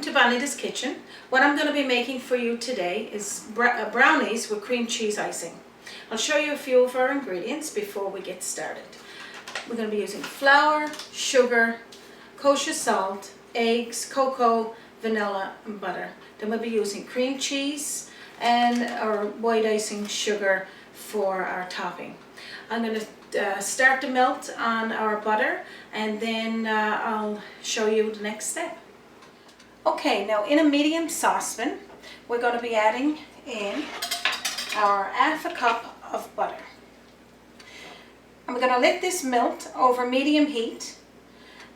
to Bonita's Kitchen. What I'm going to be making for you today is brownies with cream cheese icing. I'll show you a few of our ingredients before we get started. We're going to be using flour, sugar, kosher salt, eggs, cocoa, vanilla and butter. Then we'll be using cream cheese and our white icing sugar for our topping. I'm going to start the melt on our butter, and then I'll show you the next step. Okay, now in a medium saucepan we're going to be adding in our half a cup of butter. And we're going to let this melt over medium heat,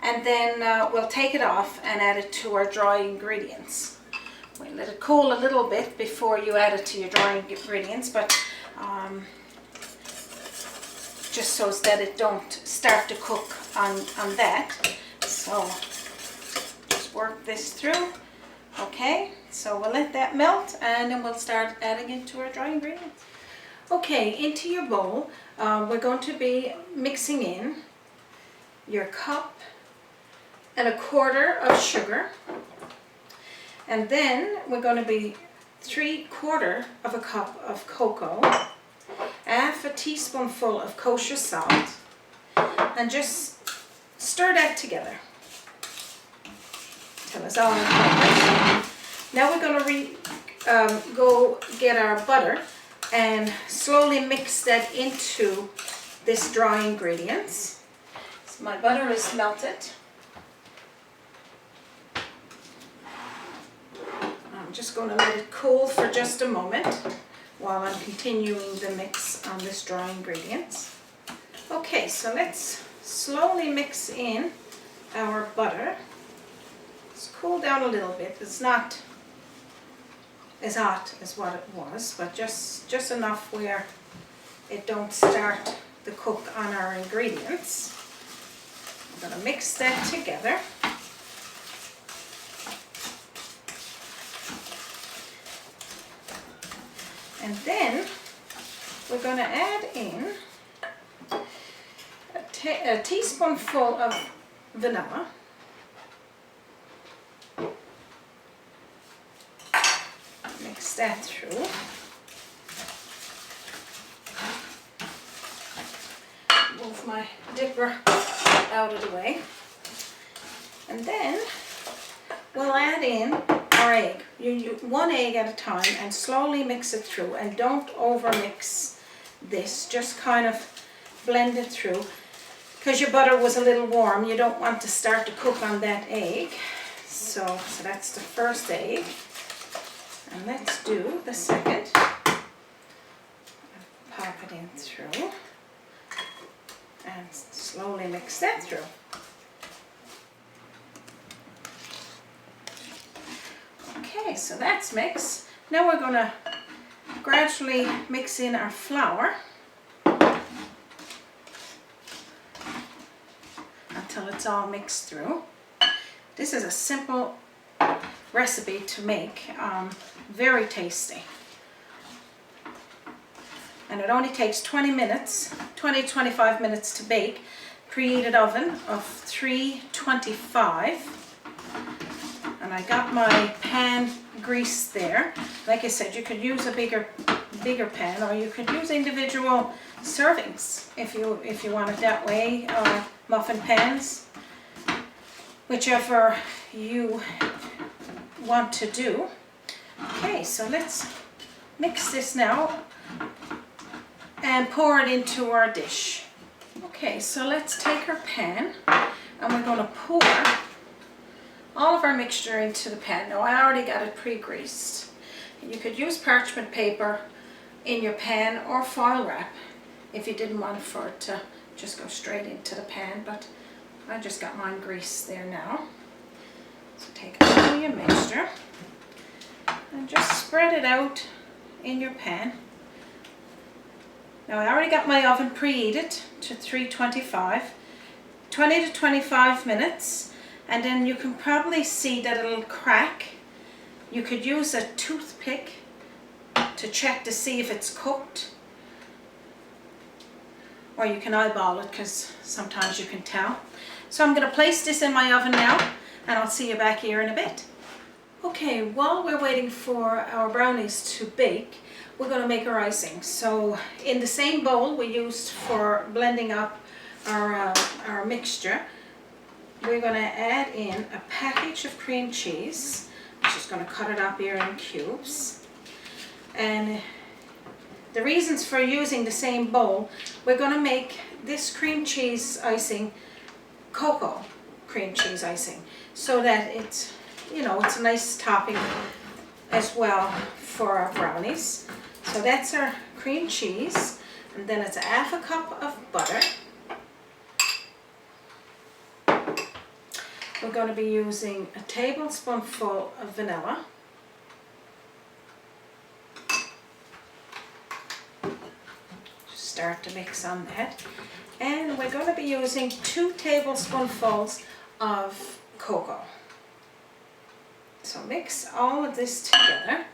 and then we'll take it off and add it to our dry ingredients. We'll let it cool a little bit before you add it to your dry ingredients, but just so that it don't start to cook on that. So just work this through. Okay, so we'll let that melt and then we'll start adding it to our dry ingredients. Okay, into your bowl we're going to be mixing in your 1.25 cups of sugar, and then we're going to be 3/4 of a cup of cocoa, half a teaspoonful of kosher salt, and just stir that together till it's all incorporated. Now we're going to go get our butter and slowly mix that into this dry ingredients. So my butter is melted. I'm just going to let it cool for just a moment while I'm continuing the mix on this dry ingredients. Okay, so let's slowly mix in our butter. It's cooled down a little bit. It's not as hot as what it was, but just enough where it don't start to cook on our ingredients. I'm going to mix that together. And then we're going to add in a teaspoonful of vanilla. Mix that through. Move my dipper out of the way. And then we'll add in our egg. You 1 egg at a time and slowly mix it through, and don't over mix this, just kind of blend it through. Because your butter was a little warm, you don't want to start to cook on that egg. So that's the first egg. And let's do the second. Pop it in through and slowly mix that through. Okay, so that's mixed. Now we're going to gradually mix in our flour until it's all mixed through. This is a simple recipe to make, very tasty. And it only takes 20 to 25 minutes to bake. Preheated oven of 325. And I got my pan greased there. Like I said, you could use a bigger pan, or you could use individual servings if you want it that way, or muffin pans, whichever you want to do. Okay, so let's mix this now and pour it into our dish. Okay, so let's take our pan and we're going to pour all of our mixture into the pan. Now I already got it pre-greased. You could use parchment paper in your pan or foil wrap if you didn't want for it to just go straight into the pan, but I just got mine greased there now. So take all your mixture and just spread it out in your pan. Now I already got my oven preheated to 325, 20 to 25 minutes, and then you can probably see that it'll crack. You could use a toothpick to check to see if it's cooked, or you can eyeball it because sometimes you can tell. So I'm going to place this in my oven now, and I'll see you back here in a bit. Okay, while we're waiting for our brownies to bake, we're going to make our icing. So in the same bowl we used for blending up our mixture, we're going to add in a package of cream cheese. I'm just going to cut it up here in cubes. And the reasons for using the same bowl, we're going to make this cream cheese icing cocoa cream cheese icing, so that it's, you know, it's a nice topping as well for our brownies. So that's our cream cheese, and then it's a half a cup of butter. We're going to be using a tablespoonful of vanilla. Just start to mix on that. And we're going to be using 2 tablespoonfuls of cocoa. So mix all of this together,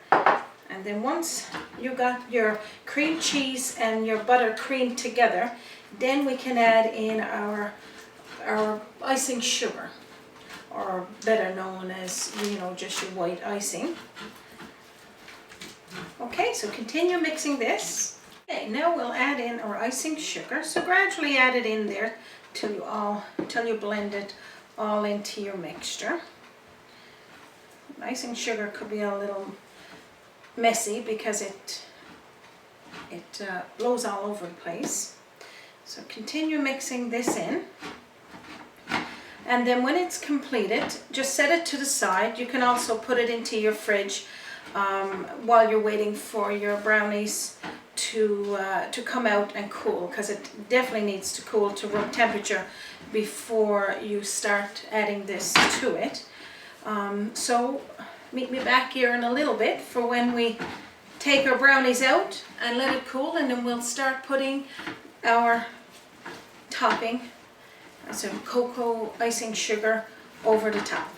and then once you got your cream cheese and your butter creamed together, then we can add in our icing sugar, or better known as, you know, just your white icing. Okay, so continue mixing this. Okay, now we'll add in our icing sugar. So gradually add it in there till you blend it all into your mixture. Icing sugar could be a little messy because it blows all over the place. So continue mixing this in. And then when it's completed, just set it to the side. You can also put it into your fridge while you're waiting for your brownies to come out and cool, because it definitely needs to cool to room temperature before you start adding this to it. So meet me back here in a little bit for when we take our brownies out and let it cool, and then we'll start putting our topping, some cocoa icing sugar, over the top.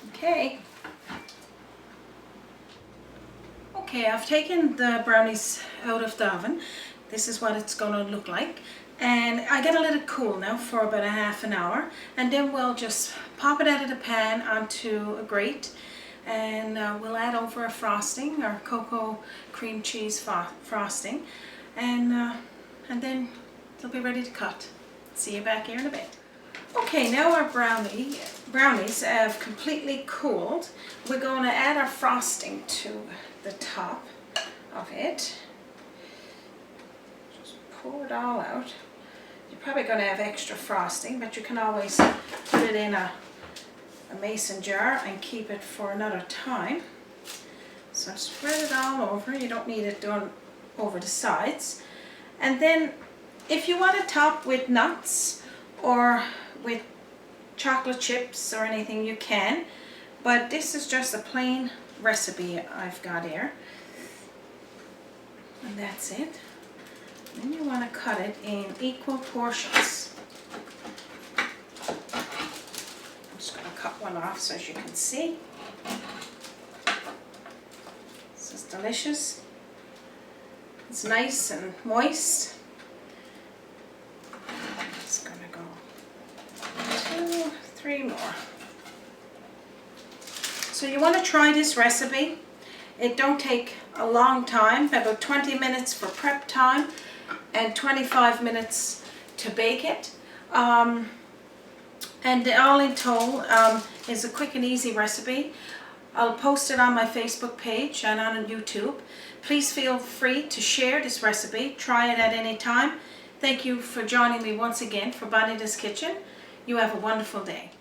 Okay. Okay, I've taken the brownies out of the oven. This is what it's going to look like. And I gotta let it cool now for about a half an hour, and then we'll just pop it out of the pan onto a grate, and we'll add over a frosting, our cocoa cream cheese frosting, and then they'll be ready to cut. See you back here in a bit. Okay, now our brownies have completely cooled. We're going to add our frosting to the top of it. Just pour it all out. You're probably going to have extra frosting, but you can always put it in a mason jar and keep it for another time. So spread it all over. You don't need it done over the sides. And then if you want to top with nuts or with chocolate chips or anything, you can, but this is just a plain recipe I've got here, and that's it. Then you want to cut it in equal portions. I'm just going to cut one off so as you can see. This is delicious. It's nice and moist. It's going to go 2, 3 more. So you want to try this recipe. It don't take a long time, about 20 minutes for prep time and 25 minutes to bake it. And all in total is a quick and easy recipe. I'll post it on my Facebook page and on YouTube. Please feel free to share this recipe. Try it at any time. Thank you for joining me once again for Bonita's Kitchen. You have a wonderful day.